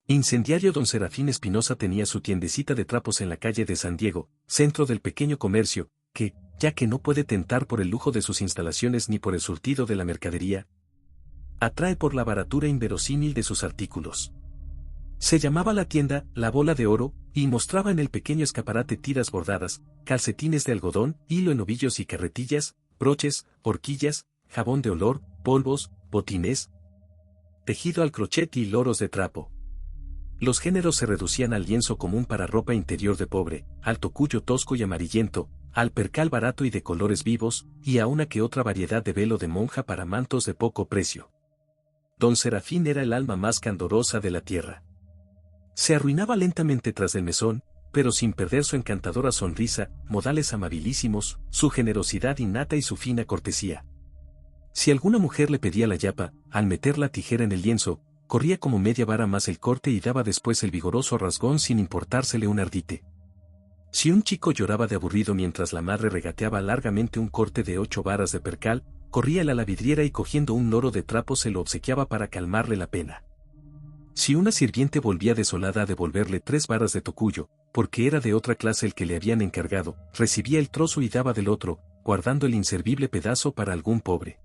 Incendiario. Don Serafín Espinosa tenía su tiendecita de trapos en la calle de San Diego, centro del pequeño comercio, que, ya que no puede tentar por el lujo de sus instalaciones ni por el surtido de la mercadería, atrae por la baratura inverosímil de sus artículos. Se llamaba la tienda La Bola de Oro, y mostraba en el pequeño escaparate tiras bordadas, calcetines de algodón, hilo en ovillos y carretillas, broches, horquillas, jabón de olor, polvos, botines, tejido al crochet y loros de trapo. Los géneros se reducían al lienzo común para ropa interior de pobre, al tocuyo tosco y amarillento, al percal barato y de colores vivos, y a una que otra variedad de velo de monja para mantos de poco precio. Don Serafín era el alma más candorosa de la tierra. Se arruinaba lentamente tras el mesón, pero sin perder su encantadora sonrisa, modales amabilísimos, su generosidad innata y su fina cortesía. Si alguna mujer le pedía la yapa, al meter la tijera en el lienzo, corría como media vara más el corte y daba después el vigoroso rasgón sin importársele un ardite. Si un chico lloraba de aburrido mientras la madre regateaba largamente un corte de 8 varas de percal, corría él a la vidriera y cogiendo un loro de trapo se lo obsequiaba para calmarle la pena. Si una sirviente volvía desolada a devolverle 3 varas de tocuyo, porque era de otra clase el que le habían encargado, recibía el trozo y daba del otro, guardando el inservible pedazo para algún pobre.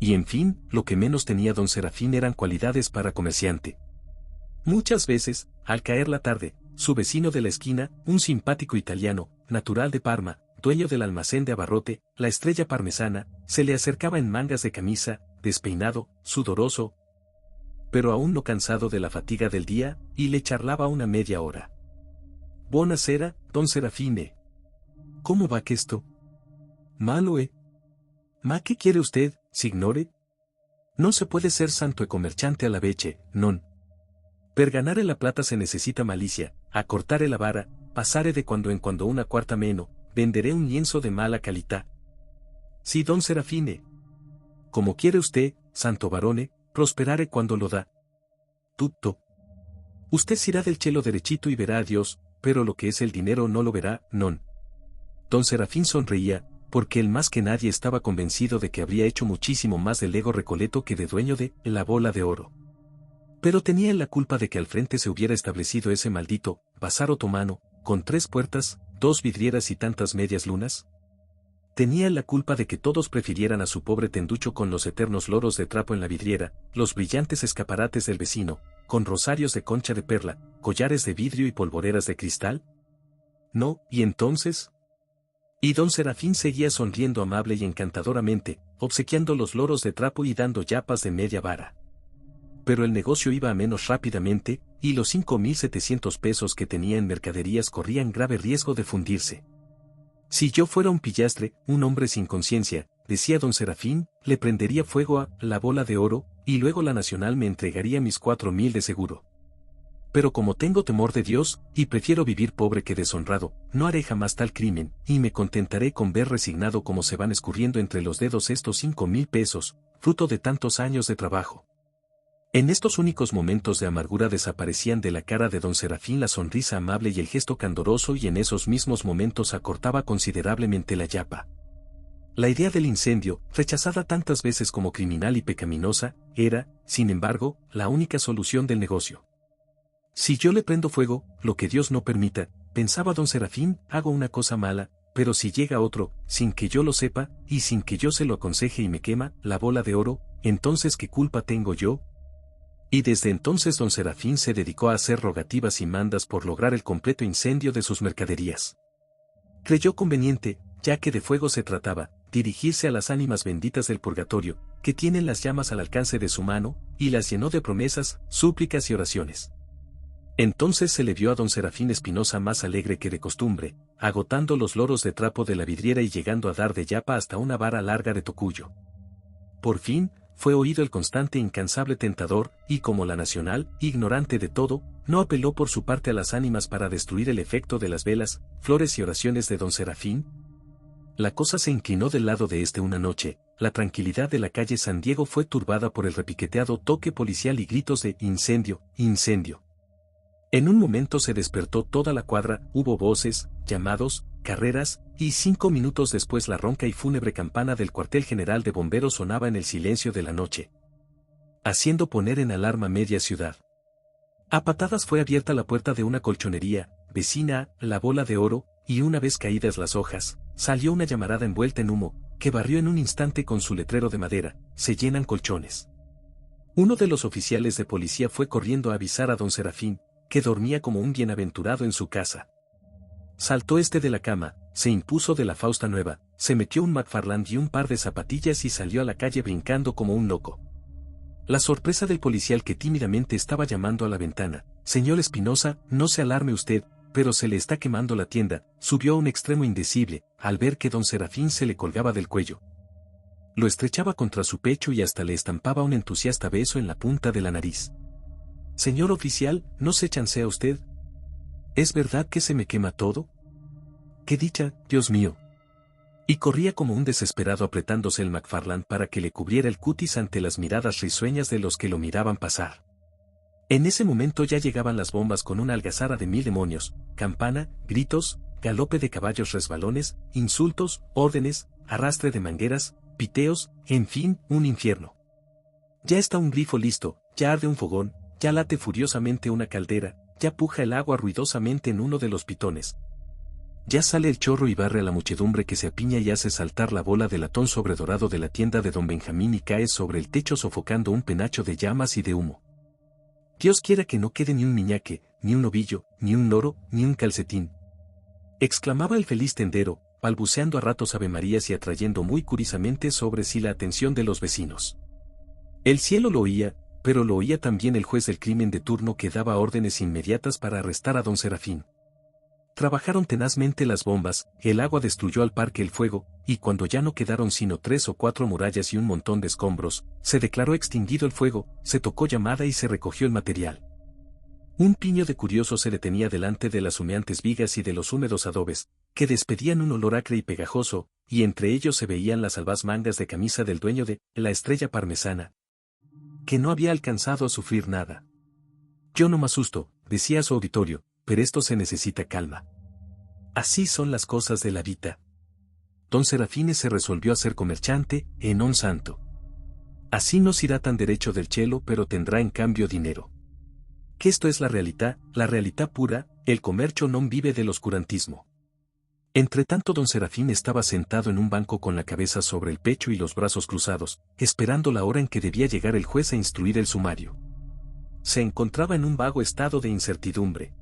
Y en fin, lo que menos tenía don Serafín eran cualidades para comerciante. Muchas veces, al caer la tarde, su vecino de la esquina, un simpático italiano, natural de Parma, dueño del almacén de abarrote, la Estrella Parmesana, se le acercaba en mangas de camisa, despeinado, sudoroso, pero aún no cansado de la fatiga del día, y le charlaba una media hora. «Buonasera, don Serafine. ¿Cómo va que esto?» «Malo, Ma, ¿qué quiere usted, signore? No se puede ser santo e comerciante a la vece, non. Per ganare la plata se necesita malicia, acortare la vara, pasare de cuando en cuando una cuarta meno, venderé un lienzo de mala calidad». «Sí, don Serafine. Como quiere usted, santo varone, prosperare cuando lo da. Tutto. Usted se irá del cielo derechito y verá a Dios, pero lo que es el dinero no lo verá, non». Don Serafín sonreía, porque él más que nadie estaba convencido de que habría hecho muchísimo más de Lego Recoleto que de dueño de La Bola de Oro. Pero tenía él la culpa de que al frente se hubiera establecido ese maldito bazar otomano, con 3 puertas, 2 vidrieras y tantas medias lunas. Tenía él la culpa de que todos prefirieran a su pobre tenducho con los eternos loros de trapo en la vidriera, los brillantes escaparates del vecino, con rosarios de concha de perla, collares de vidrio y polvoreras de cristal. No, ¿y entonces? Y don Serafín seguía sonriendo amable y encantadoramente, obsequiando los loros de trapo y dando yapas de media vara. Pero el negocio iba a menos rápidamente, y los 5.700 pesos que tenía en mercaderías corrían grave riesgo de fundirse. «Si yo fuera un pillastre, un hombre sin conciencia», decía don Serafín, «le prendería fuego a La Bola de Oro, y luego la Nacional me entregaría mis 4.000 de seguro. Pero como tengo temor de Dios, y prefiero vivir pobre que deshonrado, no haré jamás tal crimen, y me contentaré con ver resignado cómo se van escurriendo entre los dedos estos 5.000 pesos, fruto de tantos años de trabajo». En estos únicos momentos de amargura desaparecían de la cara de don Serafín la sonrisa amable y el gesto candoroso, y en esos mismos momentos acortaba considerablemente la yapa. La idea del incendio, rechazada tantas veces como criminal y pecaminosa, era, sin embargo, la única solución del negocio. «Si yo le prendo fuego, lo que Dios no permita», pensaba don Serafín, «hago una cosa mala, pero si llega otro, sin que yo lo sepa, y sin que yo se lo aconseje y me quema La Bola de Oro, entonces ¿qué culpa tengo yo?». Y desde entonces don Serafín se dedicó a hacer rogativas y mandas por lograr el completo incendio de sus mercaderías. Creyó conveniente, ya que de fuego se trataba, dirigirse a las ánimas benditas del purgatorio, que tienen las llamas al alcance de su mano, y las llenó de promesas, súplicas y oraciones. Entonces se le vio a don Serafín Espinosa más alegre que de costumbre, agotando los loros de trapo de la vidriera y llegando a dar de yapa hasta una vara larga de tocuyo. Por fin, fue oído el constante e incansable tentador, y como la Nacional, ignorante de todo, no apeló por su parte a las ánimas para destruir el efecto de las velas, flores y oraciones de don Serafín. La cosa se inclinó del lado de este una noche, la tranquilidad de la calle San Diego fue turbada por el repiqueteado toque policial y gritos de «incendio, incendio». En un momento se despertó toda la cuadra, hubo voces, llamados, carreras, y 5 minutos después la ronca y fúnebre campana del cuartel general de bomberos sonaba en el silencio de la noche, haciendo poner en alarma media ciudad. A patadas fue abierta la puerta de una colchonería, vecina, la Bola de Oro, y una vez caídas las hojas, salió una llamarada envuelta en humo, que barrió en un instante con su letrero de madera: se llenan colchones. Uno de los oficiales de policía fue corriendo a avisar a don Serafín, que dormía como un bienaventurado en su casa. Saltó de la cama, se impuso de la Fausta nueva, se metió un McFarland y un par de zapatillas y salió a la calle brincando como un loco. La sorpresa del policial, que tímidamente estaba llamando a la ventana: «Señor Espinosa, no se alarme usted, pero se le está quemando la tienda», subió a un extremo indecible, al ver que don Serafín se le colgaba del cuello. Lo estrechaba contra su pecho y hasta le estampaba un entusiasta beso en la punta de la nariz. «Señor oficial, ¿no se chancea usted? ¿Es verdad que se me quema todo? ¡Qué dicha, Dios mío!». Y corría como un desesperado apretándose el McFarland para que le cubriera el cutis ante las miradas risueñas de los que lo miraban pasar. En ese momento ya llegaban las bombas con una algazara de 1000 demonios: campana, gritos, galope de caballos, resbalones, insultos, órdenes, arrastre de mangueras, piteos, en fin, un infierno. Ya está un grifo listo, ya arde un fogón, ya late furiosamente una caldera, ya puja el agua ruidosamente en uno de los pitones. Ya sale el chorro y barre a la muchedumbre que se apiña y hace saltar la bola de latón sobredorado de la tienda de don Benjamín y cae sobre el techo sofocando un penacho de llamas y de humo. «Dios quiera que no quede ni un miñaque, ni un ovillo, ni un loro, ni un calcetín», exclamaba el feliz tendero, balbuceando a ratos avemarías y atrayendo muy curiosamente sobre sí la atención de los vecinos. El cielo lo oía, pero lo oía también el juez del crimen de turno, que daba órdenes inmediatas para arrestar a don Serafín. Trabajaron tenazmente las bombas, el agua destruyó al par que el fuego, y cuando ya no quedaron sino 3 o 4 murallas y un montón de escombros, se declaró extinguido el fuego, se tocó llamada y se recogió el material. Un piño de curiosos se detenía delante de las humeantes vigas y de los húmedos adobes, que despedían un olor acre y pegajoso, y entre ellos se veían las albas mangas de camisa del dueño de la Estrella Parmesana, que no había alcanzado a sufrir nada. «Yo no me asusto», decía a su auditorio, «pero esto se necesita calma. Así son las cosas de la vida». Don Serafín se resolvió a ser comerciante, en un santo. Así nos irá tan derecho del cielo, pero tendrá en cambio dinero. Que esto es la realidad pura, el comercio non vive del oscurantismo. Entretanto don Serafín estaba sentado en un banco con la cabeza sobre el pecho y los brazos cruzados, esperando la hora en que debía llegar el juez a instruir el sumario. Se encontraba en un vago estado de incertidumbre.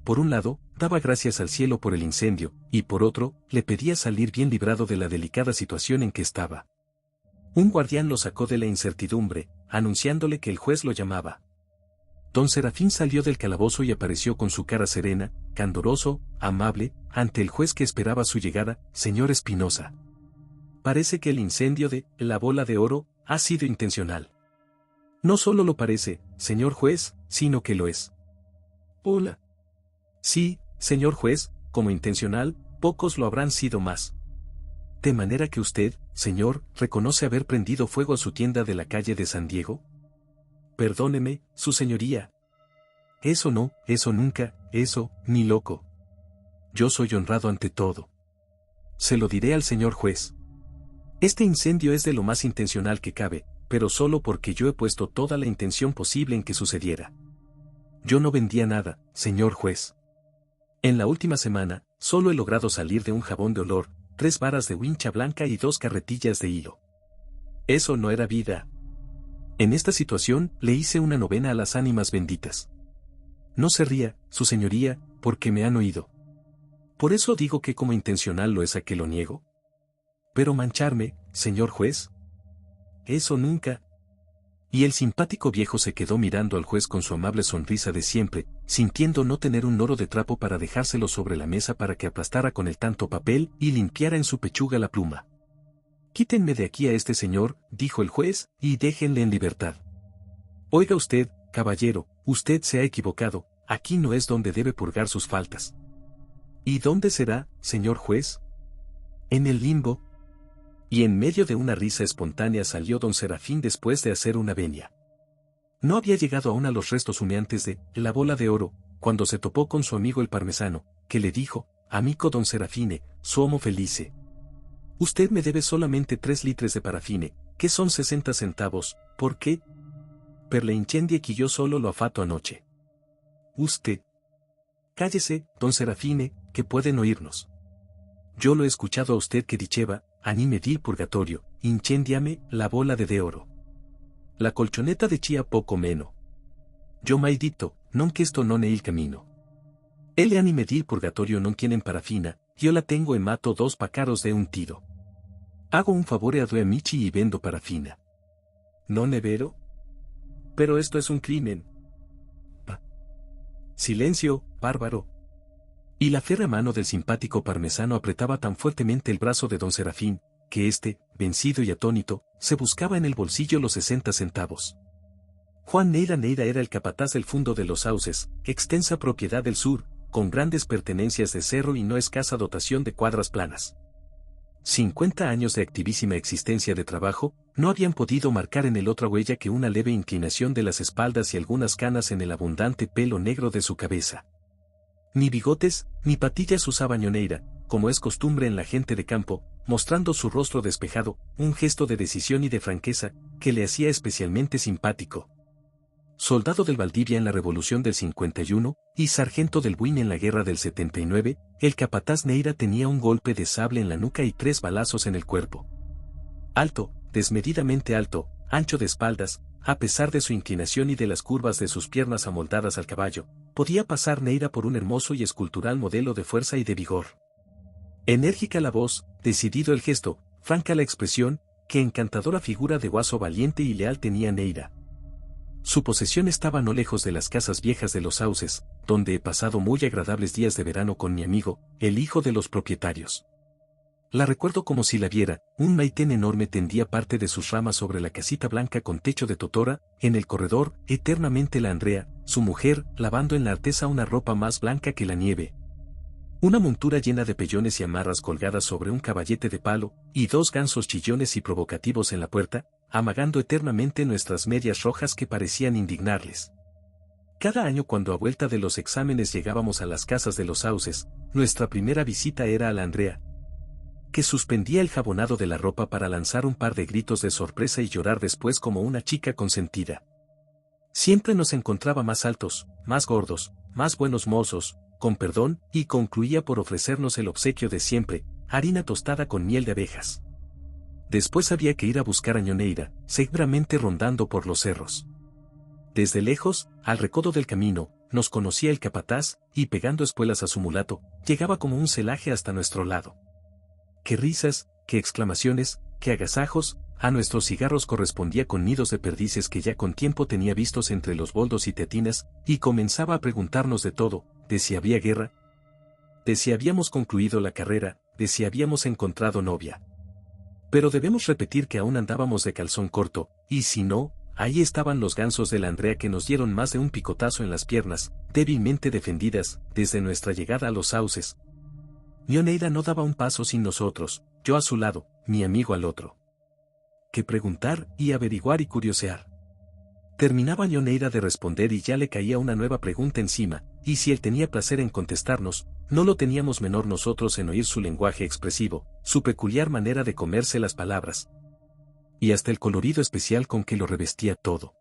Por un lado, daba gracias al cielo por el incendio, y por otro, le pedía salir bien librado de la delicada situación en que estaba. Un guardián lo sacó de la incertidumbre, anunciándole que el juez lo llamaba. Don Serafín salió del calabozo y apareció con su cara serena, candoroso, amable, ante el juez que esperaba su llegada. «Señor Espinosa, parece que el incendio de la Bola de Oro ha sido intencional». «No solo lo parece, señor juez, sino que lo es». «Hola». «Sí, señor juez, como intencional, pocos lo habrán sido más». «¿De manera que usted, señor, reconoce haber prendido fuego a su tienda de la calle de San Diego?». «Perdóneme, su señoría. Eso no, eso nunca, eso, ni loco. Yo soy honrado ante todo. Se lo diré al señor juez. Este incendio es de lo más intencional que cabe, pero solo porque yo he puesto toda la intención posible en que sucediera. Yo no vendía nada, señor juez. En la última semana, solo he logrado salir de un jabón de olor, 3 varas de wincha blanca y 2 carretillas de hilo. Eso no era vida. En esta situación, le hice una novena a las ánimas benditas. No se ría, su señoría, porque me han oído. Por eso digo que como intencional lo es, a que lo niego. Pero mancharme, señor juez. Eso nunca». Y el simpático viejo se quedó mirando al juez con su amable sonrisa de siempre, sintiendo no tener un loro de trapo para dejárselo sobre la mesa para que aplastara con el tanto papel y limpiara en su pechuga la pluma. «Quítenme de aquí a este señor», dijo el juez, «y déjenle en libertad». «Oiga usted, caballero, usted se ha equivocado, aquí no es donde debe purgar sus faltas». «¿Y dónde será, señor juez?». «En el limbo». Y en medio de una risa espontánea salió don Serafín después de hacer una venia. No había llegado aún a los restos humeantes de la Bola de Oro, cuando se topó con su amigo el parmesano, que le dijo: «Amico don Serafine, somo felice. Usted me debe solamente 3 litres de parafine, que son 60 centavos, ¿por qué? Per le incendie que yo solo lo afato anoche». Usted. Cállese, don Serafine, que pueden oírnos. Yo lo he escuchado a usted que diceva, anime di purgatorio, incendiame la bola de oro. La colchoneta decía poco meno. Yo mai dito, non que esto non è il camino. El anime di purgatorio non tienen parafina, yo la tengo e mato dos pácaros de un tiro. Hago un favore a due amici y vendo parafina. ¿Non è vero? Pero esto es un crimen. Silencio, bárbaro. Y la férrea mano del simpático parmesano apretaba tan fuertemente el brazo de don Serafín, que éste, vencido y atónito, se buscaba en el bolsillo los 60 centavos. Juan Neira era el capataz del Fundo de los Sauces, extensa propiedad del sur, con grandes pertenencias de cerro y no escasa dotación de cuadras planas. 50 años de activísima existencia de trabajo, no habían podido marcar en él otra huella que una leve inclinación de las espaldas y algunas canas en el abundante pelo negro de su cabeza. Ni bigotes, ni patillas usaba Ñoneira, como es costumbre en la gente de campo, mostrando su rostro despejado, un gesto de decisión y de franqueza, que le hacía especialmente simpático. Soldado del Valdivia en la Revolución del 51, y sargento del Buin en la Guerra del 79, el capataz Neira tenía un golpe de sable en la nuca y 3 balazos en el cuerpo. Alto, desmedidamente alto, ancho de espaldas, a pesar de su inclinación y de las curvas de sus piernas amoldadas al caballo, podía pasar Neira por un hermoso y escultural modelo de fuerza y de vigor. Enérgica la voz, decidido el gesto, franca la expresión, qué encantadora figura de guaso valiente y leal tenía Neira. Su posesión estaba no lejos de las casas viejas de los Sauces, donde he pasado muy agradables días de verano con mi amigo, el hijo de los propietarios. La recuerdo como si la viera, un maitén enorme tendía parte de sus ramas sobre la casita blanca con techo de totora, en el corredor, eternamente la Andrea, su mujer, lavando en la artesa una ropa más blanca que la nieve. Una montura llena de pellones y amarras colgadas sobre un caballete de palo, y 2 gansos chillones y provocativos en la puerta, amagando eternamente nuestras medias rojas que parecían indignarles. Cada año cuando a vuelta de los exámenes llegábamos a las casas de los Sauces, nuestra primera visita era a la Andrea, que suspendía el jabonado de la ropa para lanzar un par de gritos de sorpresa y llorar después como una chica consentida. Siempre nos encontraba más altos, más gordos, más buenos mozos, con perdón, y concluía por ofrecernos el obsequio de siempre, harina tostada con miel de abejas. Después había que ir a buscar a Ñoneira, seguramente rondando por los cerros. Desde lejos, al recodo del camino, nos conocía el capataz, y pegando espuelas a su mulato, llegaba como un celaje hasta nuestro lado. Qué risas, qué exclamaciones, qué agasajos, a nuestros cigarros correspondía con nidos de perdices que ya con tiempo tenía vistos entre los boldos y teatinas, y comenzaba a preguntarnos de todo, de si había guerra, de si habíamos concluido la carrera, de si habíamos encontrado novia. Pero debemos repetir que aún andábamos de calzón corto, y si no, ahí estaban los gansos de la Andrea que nos dieron más de un picotazo en las piernas, débilmente defendidas, desde nuestra llegada a los Sauces. Ñoneira no daba un paso sin nosotros, yo a su lado, mi amigo al otro. Que preguntar, y averiguar y curiosear. Terminaba Ñoneira de responder y ya le caía una nueva pregunta encima, y si él tenía placer en contestarnos, no lo teníamos menor nosotros en oír su lenguaje expresivo, su peculiar manera de comerse las palabras, y hasta el colorido especial con que lo revestía todo.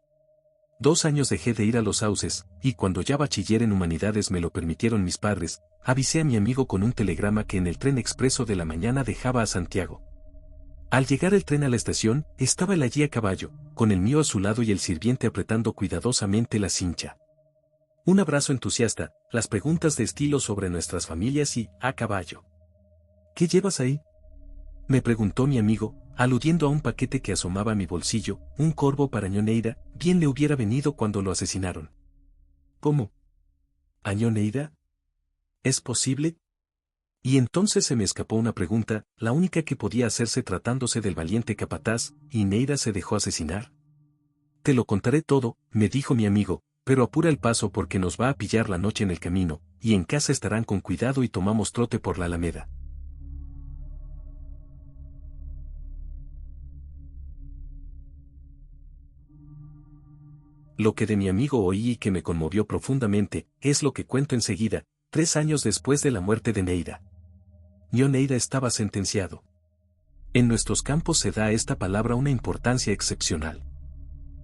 2 años dejé de ir a los Sauces, y cuando ya bachiller en humanidades me lo permitieron mis padres, avisé a mi amigo con un telegrama que en el tren expreso de la mañana dejaba a Santiago. Al llegar el tren a la estación, estaba él allí a caballo, con el mío a su lado y el sirviente apretando cuidadosamente la cincha. Un abrazo entusiasta, las preguntas de estilo sobre nuestras familias y, a caballo. ¿Qué llevas ahí?, me preguntó mi amigo, aludiendo a un paquete que asomaba a mi bolsillo, un corvo para Ñoneira, bien le hubiera venido cuando lo asesinaron. ¿Cómo? ¿A Ñoneira? ¿Es posible? Y entonces se me escapó una pregunta, la única que podía hacerse tratándose del valiente capataz, ¿y Neira se dejó asesinar? Te lo contaré todo, me dijo mi amigo, pero apura el paso porque nos va a pillar la noche en el camino, y en casa estarán con cuidado y tomamos trote por la Alameda. Lo que de mi amigo oí y que me conmovió profundamente, es lo que cuento enseguida, 3 años después de la muerte de Neira. Ñoneira estaba sentenciado. En nuestros campos se da a esta palabra una importancia excepcional.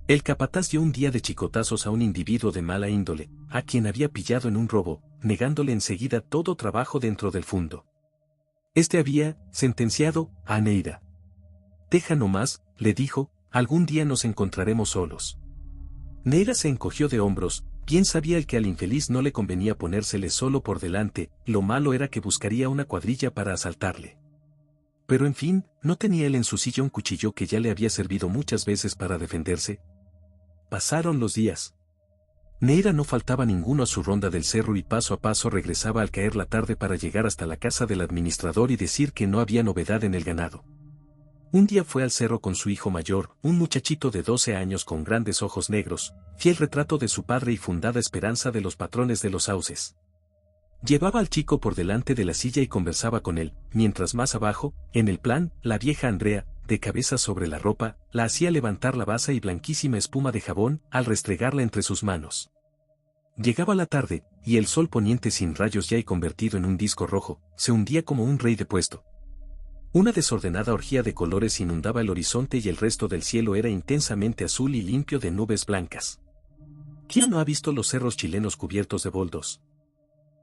El capataz dio un día de chicotazos a un individuo de mala índole, a quien había pillado en un robo, negándole enseguida todo trabajo dentro del fundo. Este había sentenciado a Neira. Deja nomás, le dijo, algún día nos encontraremos solos. Neira se encogió de hombros, bien sabía el que al infeliz no le convenía ponérsele solo por delante, lo malo era que buscaría una cuadrilla para asaltarle. Pero en fin, ¿no tenía él en su silla un cuchillo que ya le había servido muchas veces para defenderse? Pasaron los días. Neira no faltaba ninguno a su ronda del cerro y paso a paso regresaba al caer la tarde para llegar hasta la casa del administrador y decir que no había novedad en el ganado. Un día fue al cerro con su hijo mayor, un muchachito de 12 años con grandes ojos negros, fiel retrato de su padre y fundada esperanza de los patrones de los sauces. Llevaba al chico por delante de la silla y conversaba con él, mientras más abajo, en el plan, la vieja Andrea, de cabeza sobre la ropa, la hacía levantar la basa y blanquísima espuma de jabón al restregarla entre sus manos. Llegaba la tarde, y el sol poniente sin rayos ya y convertido en un disco rojo, se hundía como un rey depuesto. Una desordenada orgía de colores inundaba el horizonte y el resto del cielo era intensamente azul y limpio de nubes blancas. ¿Quién no ha visto los cerros chilenos cubiertos de boldos?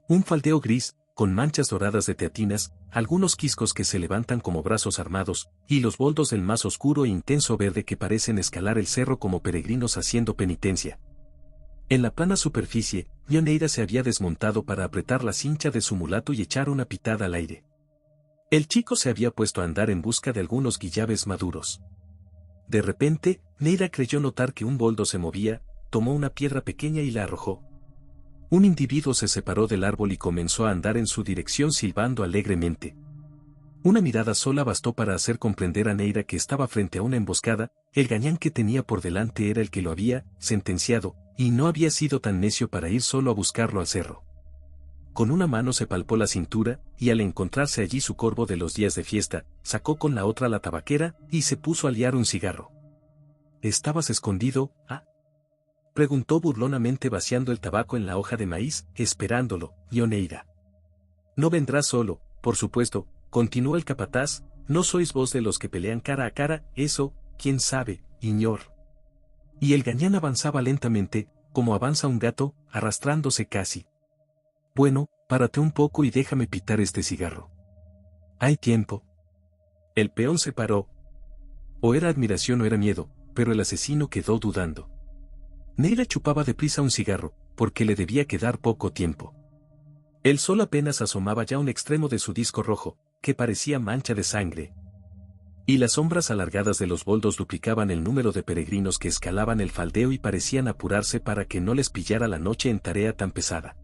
Un faldeo gris, con manchas doradas de teatinas, algunos quiscos que se levantan como brazos armados, y los boldos del más oscuro e intenso verde que parecen escalar el cerro como peregrinos haciendo penitencia. En la plana superficie, Neira se había desmontado para apretar la cincha de su mulato y echar una pitada al aire. El chico se había puesto a andar en busca de algunos guillabes maduros. De repente, Neira creyó notar que un boldo se movía, tomó una piedra pequeña y la arrojó. Un individuo se separó del árbol y comenzó a andar en su dirección silbando alegremente. Una mirada sola bastó para hacer comprender a Neira que estaba frente a una emboscada, el gañán que tenía por delante era el que lo había sentenciado, y no había sido tan necio para ir solo a buscarlo al cerro. Con una mano se palpó la cintura, y al encontrarse allí su corvo de los días de fiesta, sacó con la otra la tabaquera, y se puso a liar un cigarro. ¿Estabas escondido, ah? Preguntó burlonamente vaciando el tabaco en la hoja de maíz, esperándolo, Neira. No vendrás solo, por supuesto, continuó el capataz, no sois vos de los que pelean cara a cara, eso, quién sabe, Iñor. Y el gañán avanzaba lentamente, como avanza un gato, arrastrándose casi. Bueno, párate un poco y déjame pitar este cigarro. Hay tiempo. El peón se paró. O era admiración o era miedo, pero el asesino quedó dudando. Neira chupaba deprisa un cigarro, porque le debía quedar poco tiempo. El sol apenas asomaba ya un extremo de su disco rojo, que parecía mancha de sangre. Y las sombras alargadas de los boldos duplicaban el número de peregrinos que escalaban el faldeo y parecían apurarse para que no les pillara la noche en tarea tan pesada.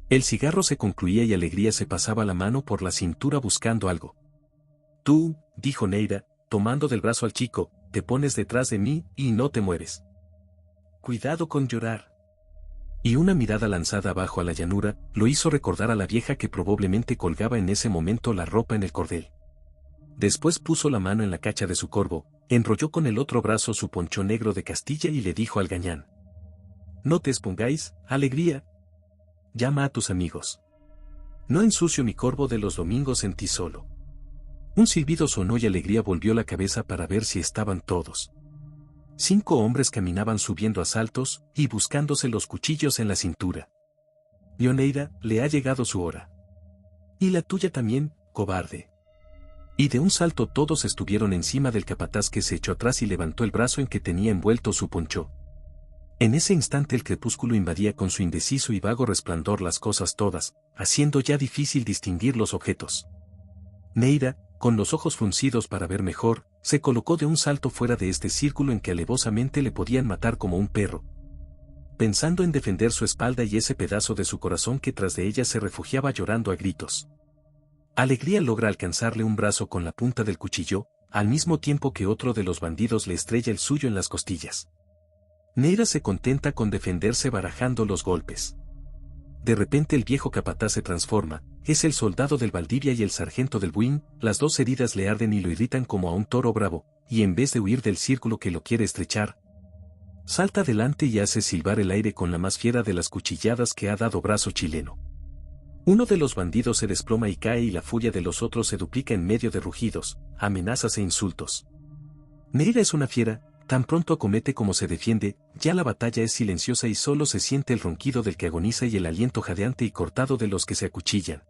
El cigarro se concluía y Alegría se pasaba la mano por la cintura buscando algo. Tú, dijo Neira, tomando del brazo al chico, te pones detrás de mí y no te mueves. Cuidado con llorar. Y una mirada lanzada abajo a la llanura, lo hizo recordar a la vieja que probablemente colgaba en ese momento la ropa en el cordel. Después puso la mano en la cacha de su corvo, enrolló con el otro brazo su poncho negro de Castilla y le dijo al gañán. No te expongáis, Alegría. Llama a tus amigos. No ensucio mi corvo de los domingos en ti solo. Un silbido sonó y Alegría volvió la cabeza para ver si estaban todos. 5 hombres caminaban subiendo a saltos y buscándose los cuchillos en la cintura. Neira, le ha llegado su hora. Y la tuya también, cobarde. Y de un salto todos estuvieron encima del capataz que se echó atrás y levantó el brazo en que tenía envuelto su poncho. En ese instante el crepúsculo invadía con su indeciso y vago resplandor las cosas todas, haciendo ya difícil distinguir los objetos. Neira, con los ojos fruncidos para ver mejor, se colocó de un salto fuera de este círculo en que alevosamente le podían matar como un perro. Pensando en defender su espalda y ese pedazo de su corazón que tras de ella se refugiaba llorando a gritos. Alegría logra alcanzarle un brazo con la punta del cuchillo, al mismo tiempo que otro de los bandidos le estrella el suyo en las costillas. Neira se contenta con defenderse barajando los golpes. De repente el viejo capataz se transforma, es el soldado del Valdivia y el sargento del Buin, las dos heridas le arden y lo irritan como a un toro bravo, y en vez de huir del círculo que lo quiere estrechar, salta adelante y hace silbar el aire con la más fiera de las cuchilladas que ha dado brazo chileno. Uno de los bandidos se desploma y cae y la furia de los otros se duplica en medio de rugidos, amenazas e insultos. Neira es una fiera, tan pronto acomete como se defiende, ya la batalla es silenciosa y solo se siente el ronquido del que agoniza y el aliento jadeante y cortado de los que se acuchillan.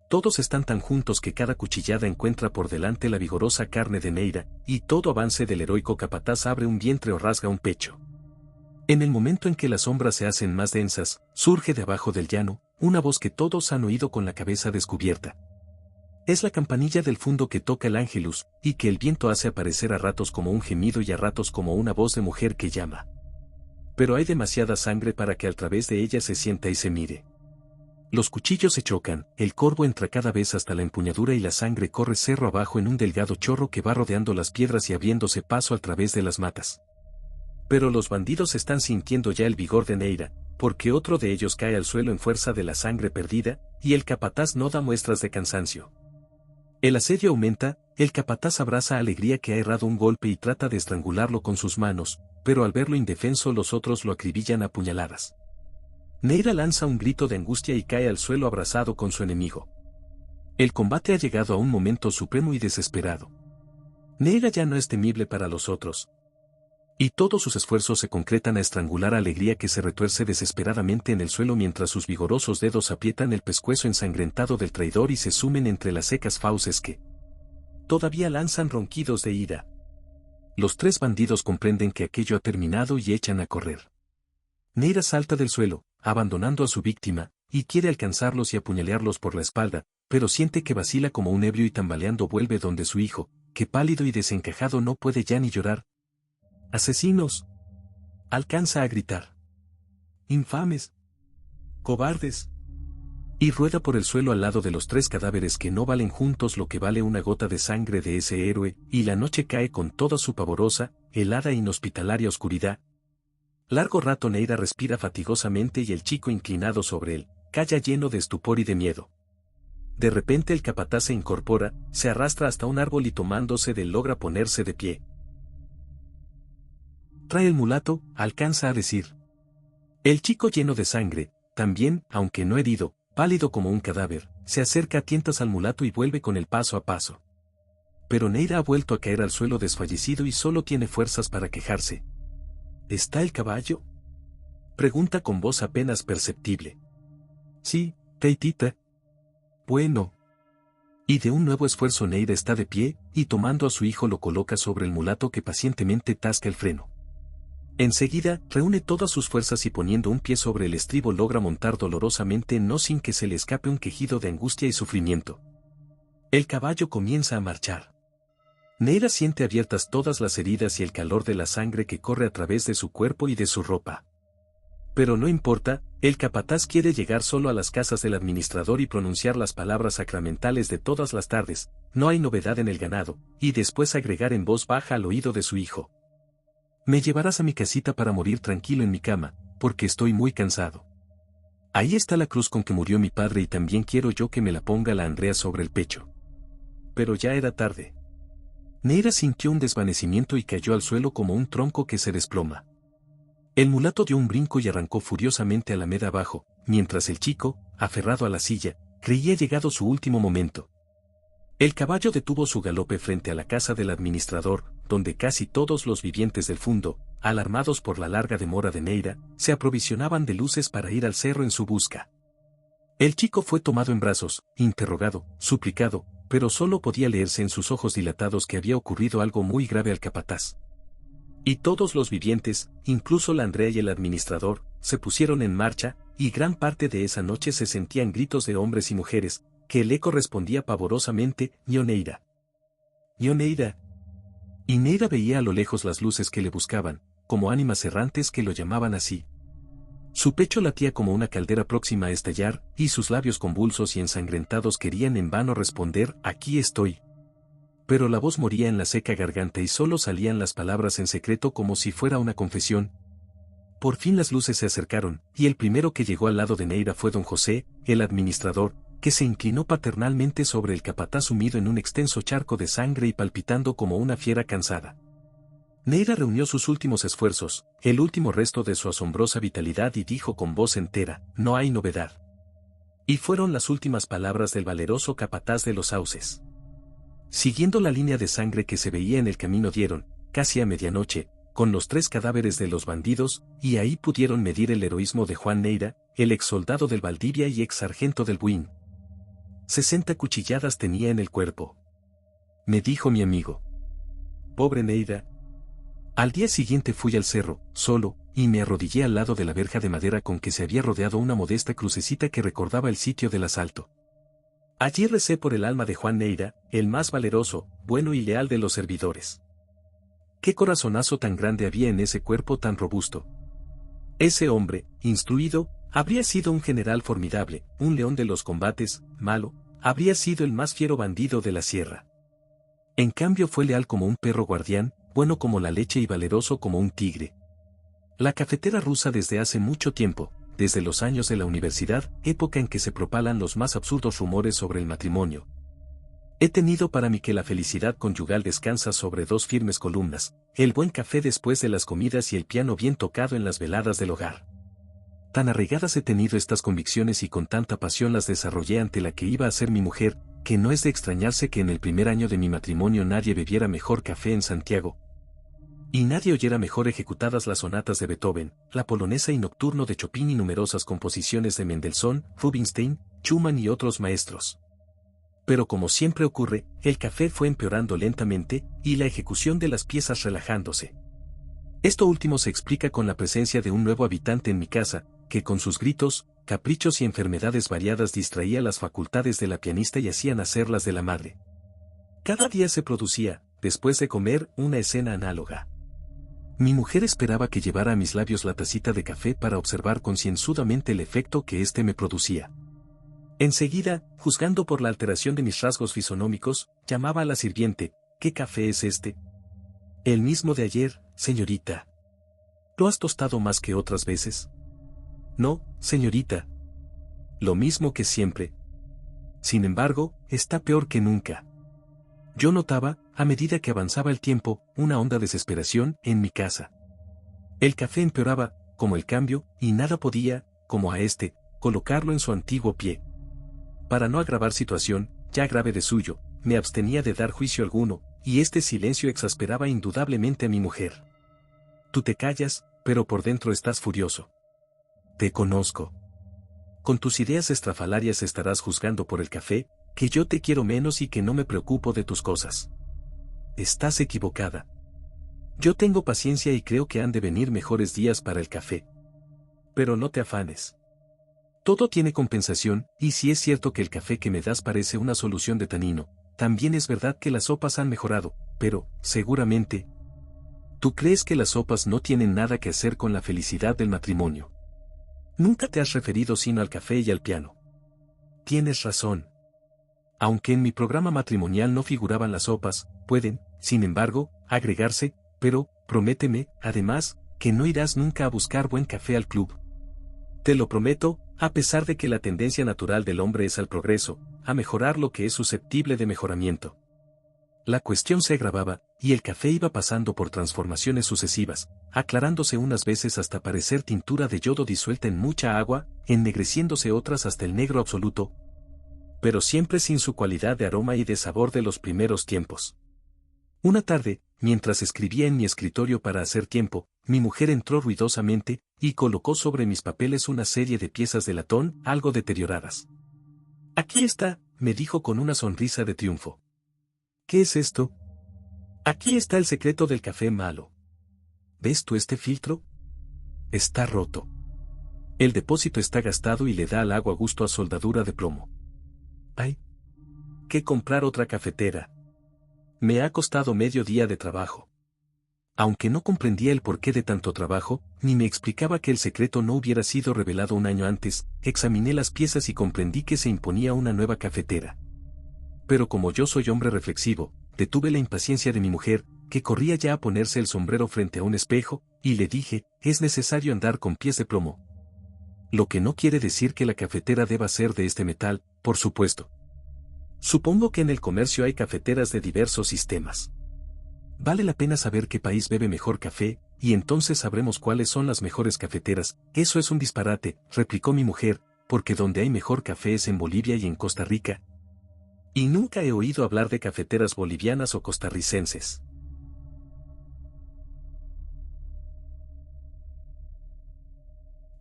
Todos están tan juntos que cada cuchillada encuentra por delante la vigorosa carne de Neira, y todo avance del heroico capataz abre un vientre o rasga un pecho. En el momento en que las sombras se hacen más densas, surge de abajo del llano, una voz que todos han oído con la cabeza descubierta. Es la campanilla del fundo que toca el ángelus, y que el viento hace aparecer a ratos como un gemido y a ratos como una voz de mujer que llama. Pero hay demasiada sangre para que al través de ella se sienta y se mire. Los cuchillos se chocan, el corvo entra cada vez hasta la empuñadura y la sangre corre cerro abajo en un delgado chorro que va rodeando las piedras y abriéndose paso al través de las matas. Pero los bandidos están sintiendo ya el vigor de Neira, porque otro de ellos cae al suelo en fuerza de la sangre perdida, y el capataz no da muestras de cansancio. El asedio aumenta, el capataz abraza a Alegría que ha errado un golpe y trata de estrangularlo con sus manos, pero al verlo indefenso los otros lo acribillan a puñaladas. Neira lanza un grito de angustia y cae al suelo abrazado con su enemigo. El combate ha llegado a un momento supremo y desesperado. Neira ya no es temible para los otros. Y todos sus esfuerzos se concretan a estrangular a Alegría que se retuerce desesperadamente en el suelo mientras sus vigorosos dedos aprietan el pescuezo ensangrentado del traidor y se sumen entre las secas fauces que todavía lanzan ronquidos de ira. Los tres bandidos comprenden que aquello ha terminado y echan a correr. Neira salta del suelo, abandonando a su víctima, y quiere alcanzarlos y apuñalearlos por la espalda, pero siente que vacila como un ebrio y tambaleando vuelve donde su hijo, que pálido y desencajado no puede ya ni llorar. ¡Asesinos! Alcanza a gritar. ¡Infames! ¡Cobardes! Y rueda por el suelo al lado de los tres cadáveres que no valen juntos lo que vale una gota de sangre de ese héroe, y la noche cae con toda su pavorosa, helada e inhospitalaria oscuridad. Largo rato Neira respira fatigosamente y el chico inclinado sobre él, calla lleno de estupor y de miedo. De repente el capataz se incorpora, se arrastra hasta un árbol y tomándose de él logra ponerse de pie. Trae el mulato, alcanza a decir. El chico lleno de sangre, también, aunque no herido, pálido como un cadáver, se acerca a tientas al mulato y vuelve con él paso a paso. Pero Neira ha vuelto a caer al suelo desfallecido y solo tiene fuerzas para quejarse. ¿Está el caballo? Pregunta con voz apenas perceptible. Sí, Teitita. Bueno. Y de un nuevo esfuerzo Neira está de pie, y tomando a su hijo lo coloca sobre el mulato que pacientemente tasca el freno. Enseguida, reúne todas sus fuerzas y poniendo un pie sobre el estribo logra montar dolorosamente no sin que se le escape un quejido de angustia y sufrimiento. El caballo comienza a marchar. Neira siente abiertas todas las heridas y el calor de la sangre que corre a través de su cuerpo y de su ropa. Pero no importa, el capataz quiere llegar solo a las casas del administrador y pronunciar las palabras sacramentales de todas las tardes, no hay novedad en el ganado, y después agregar en voz baja al oído de su hijo. Me llevarás a mi casita para morir tranquilo en mi cama, porque estoy muy cansado. Ahí está la cruz con que murió mi padre y también quiero yo que me la ponga la Andrea sobre el pecho. Pero ya era tarde. Neira sintió un desvanecimiento y cayó al suelo como un tronco que se desploma. El mulato dio un brinco y arrancó furiosamente a la alameda abajo, mientras el chico, aferrado a la silla, creía llegado su último momento. El caballo detuvo su galope frente a la casa del administrador, donde casi todos los vivientes del fundo, alarmados por la larga demora de Neira, se aprovisionaban de luces para ir al cerro en su busca. El chico fue tomado en brazos, interrogado, suplicado, pero solo podía leerse en sus ojos dilatados que había ocurrido algo muy grave al capataz. Y todos los vivientes, incluso la Andrea y el administrador, se pusieron en marcha, y gran parte de esa noche se sentían gritos de hombres y mujeres, que el eco respondía pavorosamente, «Neira. Neira». Y Neira veía a lo lejos las luces que le buscaban, como ánimas errantes que lo llamaban así. Su pecho latía como una caldera próxima a estallar, y sus labios convulsos y ensangrentados querían en vano responder, «Aquí estoy». Pero la voz moría en la seca garganta y solo salían las palabras en secreto como si fuera una confesión. Por fin las luces se acercaron, y el primero que llegó al lado de Neira fue don José, el administrador, que se inclinó paternalmente sobre el capataz sumido en un extenso charco de sangre y palpitando como una fiera cansada. Neira reunió sus últimos esfuerzos, el último resto de su asombrosa vitalidad y dijo con voz entera, «No hay novedad». Y fueron las últimas palabras del valeroso capataz de los sauces. Siguiendo la línea de sangre que se veía en el camino dieron, casi a medianoche, con los 3 cadáveres de los bandidos, y ahí pudieron medir el heroísmo de Juan Neira, el ex soldado del Valdivia y ex sargento del Buin. 60 cuchilladas tenía en el cuerpo. Me dijo mi amigo. Pobre Neira. Al día siguiente fui al cerro, solo, y me arrodillé al lado de la verja de madera con que se había rodeado una modesta crucecita que recordaba el sitio del asalto. Allí recé por el alma de Juan Neira, el más valeroso, bueno y leal de los servidores. Qué corazonazo tan grande había en ese cuerpo tan robusto. Ese hombre, instruido, habría sido un general formidable, un león de los combates, malo, habría sido el más fiero bandido de la sierra. En cambio fue leal como un perro guardián, bueno como la leche y valeroso como un tigre. La cafetera rusa desde hace mucho tiempo, desde los años de la universidad, época en que se propalan los más absurdos rumores sobre el matrimonio. He tenido para mí que la felicidad conyugal descansa sobre 2 firmes columnas, el buen café después de las comidas y el piano bien tocado en las veladas del hogar. Tan arraigadas he tenido estas convicciones y con tanta pasión las desarrollé ante la que iba a ser mi mujer, que no es de extrañarse que en el primer año de mi matrimonio nadie bebiera mejor café en Santiago, y nadie oyera mejor ejecutadas las sonatas de Beethoven, la polonesa y nocturno de Chopin y numerosas composiciones de Mendelssohn, Rubinstein, Schumann y otros maestros. Pero como siempre ocurre, el café fue empeorando lentamente, y la ejecución de las piezas relajándose. Esto último se explica con la presencia de un nuevo habitante en mi casa, que con sus gritos, caprichos y enfermedades variadas distraía las facultades de la pianista y hacía nacer las de la madre. Cada día se producía, después de comer, una escena análoga. Mi mujer esperaba que llevara a mis labios la tacita de café para observar concienzudamente el efecto que éste me producía. Enseguida, juzgando por la alteración de mis rasgos fisonómicos, llamaba a la sirviente: ¿qué café es este? El mismo de ayer, señorita. ¿Lo has tostado más que otras veces? No, señorita. Lo mismo que siempre. Sin embargo, está peor que nunca. Yo notaba, a medida que avanzaba el tiempo, una honda desesperación en mi casa. El café empeoraba, como el cambio, y nada podía, como a colocarlo en su antiguo pie. Para no agravar situación, ya grave de suyo, me abstenía de dar juicio alguno, y este silencio exasperaba indudablemente a mi mujer. Tú te callas, pero por dentro estás furioso. Te conozco. Con tus ideas estrafalarias estarás juzgando por el café, que yo te quiero menos y que no me preocupo de tus cosas. Estás equivocada. Yo tengo paciencia y creo que han de venir mejores días para el café. Pero no te afanes. Todo tiene compensación, y si es cierto que el café que me das parece una solución de tanino, también es verdad que las sopas han mejorado, pero, seguramente, tú crees que las sopas no tienen nada que hacer con la felicidad del matrimonio. Nunca te has referido sino al café y al piano. Tienes razón. Aunque en mi programa matrimonial no figuraban las sopas, pueden, sin embargo, agregarse, pero, prométeme, además, que no irás nunca a buscar buen café al club. Te lo prometo, a pesar de que la tendencia natural del hombre es al progreso, a mejorar lo que es susceptible de mejoramiento. La cuestión se agravaba, y el café iba pasando por transformaciones sucesivas, aclarándose unas veces hasta parecer tintura de yodo disuelta en mucha agua, ennegreciéndose otras hasta el negro absoluto, pero siempre sin su cualidad de aroma y de sabor de los primeros tiempos. Una tarde, mientras escribía en mi escritorio para hacer tiempo, mi mujer entró ruidosamente, y colocó sobre mis papeles una serie de piezas de latón, algo deterioradas. Aquí está, me dijo con una sonrisa de triunfo. ¿Qué es esto? Aquí está el secreto del café malo. ¿Ves tú este filtro? Está roto. El depósito está gastado y le da al agua gusto a soldadura de plomo. ¡Ay! ¿Qué comprar otra cafetera? Me ha costado medio día de trabajo. Aunque no comprendía el porqué de tanto trabajo, ni me explicaba que el secreto no hubiera sido revelado un año antes, examiné las piezas y comprendí que se imponía una nueva cafetera. Pero como yo soy hombre reflexivo, detuve la impaciencia de mi mujer, que corría ya a ponerse el sombrero frente a un espejo, y le dije: es necesario andar con pies de plomo. Lo que no quiere decir que la cafetera deba ser de este metal, por supuesto. Supongo que en el comercio hay cafeteras de diversos sistemas. Vale la pena saber qué país bebe mejor café, y entonces sabremos cuáles son las mejores cafeteras. Eso es un disparate, replicó mi mujer, porque donde hay mejor café es en Bolivia y en Costa Rica. Y nunca he oído hablar de cafeteras bolivianas o costarricenses.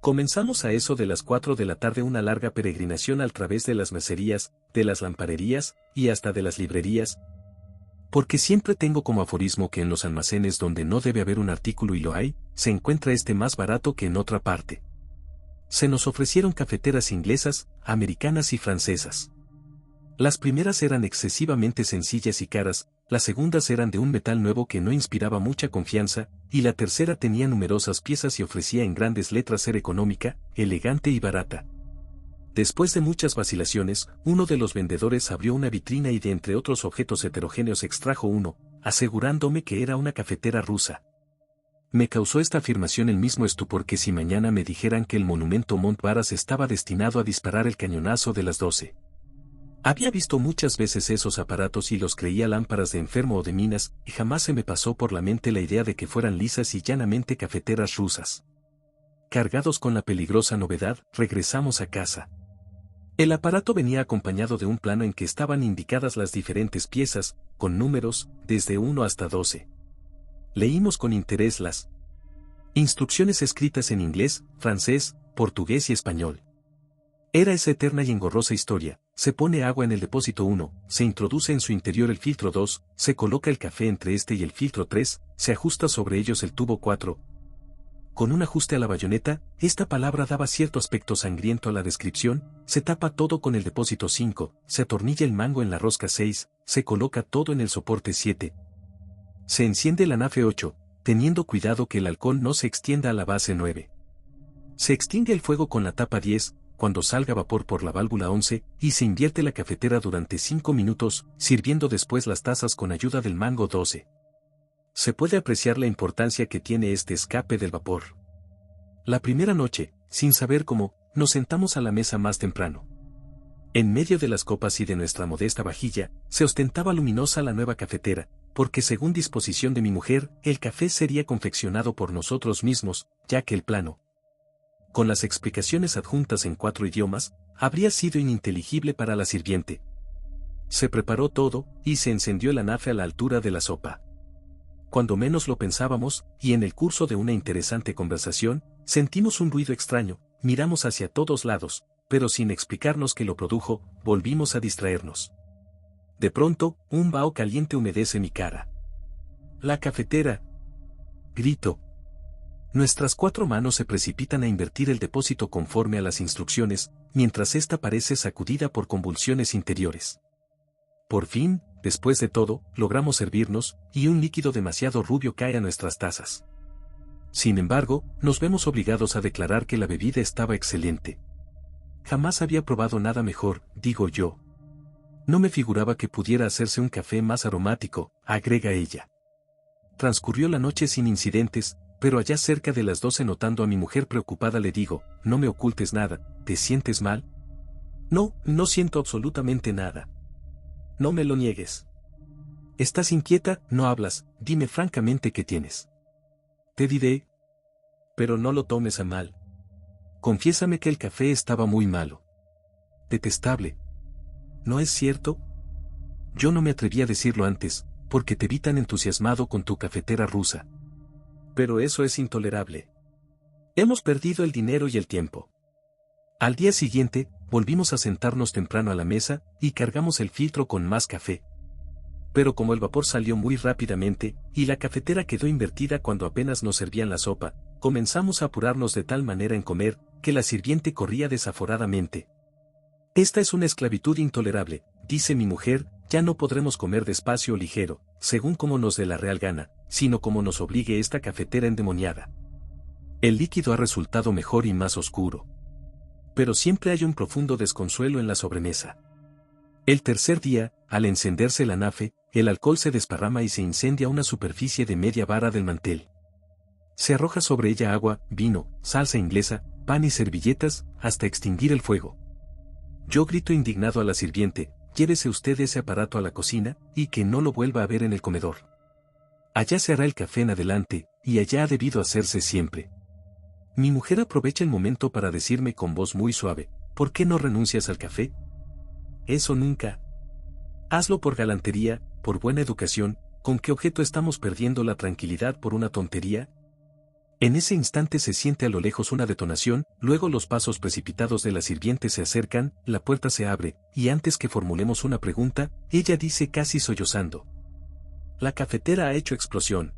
Comenzamos a eso de las 4 de la tarde una larga peregrinación al través de las mercerías, de las lamparerías, y hasta de las librerías, porque siempre tengo como aforismo que en los almacenes donde no debe haber un artículo y lo hay, se encuentra este más barato que en otra parte. Se nos ofrecieron cafeteras inglesas, americanas y francesas. Las primeras eran excesivamente sencillas y caras, las segundas eran de un metal nuevo que no inspiraba mucha confianza, y la tercera tenía numerosas piezas y ofrecía en grandes letras ser económica, elegante y barata. Después de muchas vacilaciones, uno de los vendedores abrió una vitrina y de entre otros objetos heterogéneos extrajo uno, asegurándome que era una cafetera rusa. Me causó esta afirmación el mismo estupor que si mañana me dijeran que el monumento Montbaras estaba destinado a disparar el cañonazo de las 12. Había visto muchas veces esos aparatos y los creía lámparas de enfermo o de minas, y jamás se me pasó por la mente la idea de que fueran lisas y llanamente cafeteras rusas. Cargados con la peligrosa novedad, regresamos a casa. El aparato venía acompañado de un plano en que estaban indicadas las diferentes piezas, con números, desde 1 hasta 12. Leímos con interés las instrucciones escritas en inglés, francés, portugués y español. Era esa eterna y engorrosa historia: se pone agua en el depósito 1, se introduce en su interior el filtro 2, se coloca el café entre este y el filtro 3, se ajusta sobre ellos el tubo 4. Con un ajuste a la bayoneta, esta palabra daba cierto aspecto sangriento a la descripción, se tapa todo con el depósito 5, se atornilla el mango en la rosca 6, se coloca todo en el soporte 7. Se enciende la anafe 8, teniendo cuidado que el alcohol no se extienda a la base 9. Se extingue el fuego con la tapa 10, cuando salga vapor por la válvula 11, y se invierte la cafetera durante 5 minutos, sirviendo después las tazas con ayuda del mango 12. Se puede apreciar la importancia que tiene este escape del vapor. La primera noche, sin saber cómo, nos sentamos a la mesa más temprano. En medio de las copas y de nuestra modesta vajilla, se ostentaba luminosa la nueva cafetera, porque según disposición de mi mujer, el café sería confeccionado por nosotros mismos, ya que el plano, con las explicaciones adjuntas en 4 idiomas, habría sido ininteligible para la sirviente. Se preparó todo, y se encendió el anafe a la altura de la sopa. Cuando menos lo pensábamos, y en el curso de una interesante conversación, sentimos un ruido extraño, miramos hacia todos lados, pero sin explicarnos qué lo produjo, volvimos a distraernos. De pronto, un vaho caliente humedece mi cara. ¡La cafetera! Grito. Nuestras 4 manos se precipitan a invertir el depósito conforme a las instrucciones, mientras ésta parece sacudida por convulsiones interiores. Por fin, después de todo, logramos servirnos, y un líquido demasiado rubio cae a nuestras tazas. Sin embargo, nos vemos obligados a declarar que la bebida estaba excelente. Jamás había probado nada mejor, digo yo. No me figuraba que pudiera hacerse un café más aromático, agrega ella. Transcurrió la noche sin incidentes, pero allá cerca de las 12, notando a mi mujer preocupada, le digo: no me ocultes nada, ¿te sientes mal? No, no siento absolutamente nada. No me lo niegues. Estás inquieta, no hablas, dime francamente qué tienes. Te diré. Pero no lo tomes a mal. Confiésame que el café estaba muy malo. Detestable. ¿No es cierto? Yo no me atreví a decirlo antes, porque te vi tan entusiasmado con tu cafetera rusa. Pero eso es intolerable. Hemos perdido el dinero y el tiempo. Al día siguiente, volvimos a sentarnos temprano a la mesa, y cargamos el filtro con más café. Pero como el vapor salió muy rápidamente, y la cafetera quedó invertida cuando apenas nos servían la sopa, comenzamos a apurarnos de tal manera en comer, que la sirviente corría desaforadamente. Esta es una esclavitud intolerable, dice mi mujer, ya no podremos comer despacio o ligero, según como nos dé la real gana, sino como nos obligue esta cafetera endemoniada. El líquido ha resultado mejor y más oscuro. Pero siempre hay un profundo desconsuelo en la sobremesa. El tercer día, al encenderse el anafe, el alcohol se desparrama y se incendia una superficie de media vara del mantel. Se arroja sobre ella agua, vino, salsa inglesa, pan y servilletas, hasta extinguir el fuego. Yo grito indignado a la sirviente: llévese usted ese aparato a la cocina, y que no lo vuelva a ver en el comedor. Allá se hará el café en adelante, y allá ha debido hacerse siempre. Mi mujer aprovecha el momento para decirme con voz muy suave: ¿por qué no renuncias al café? Eso nunca. Hazlo por galantería, por buena educación. ¿Con qué objeto estamos perdiendo la tranquilidad por una tontería? En ese instante se siente a lo lejos una detonación, luego los pasos precipitados de la sirviente se acercan, la puerta se abre, y antes que formulemos una pregunta, ella dice casi sollozando: «La cafetera ha hecho explosión.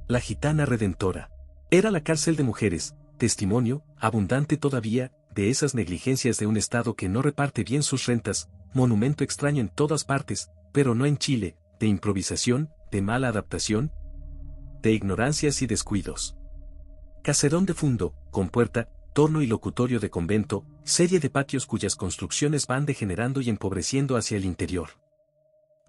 La gitana redentora». Era la cárcel de mujeres, testimonio, abundante todavía, de esas negligencias de un Estado que no reparte bien sus rentas, monumento extraño en todas partes, pero no en Chile, de improvisación, de mala adaptación, de ignorancias y descuidos. Caserón de fundo, con puerta, torno y locutorio de convento, serie de patios cuyas construcciones van degenerando y empobreciendo hacia el interior.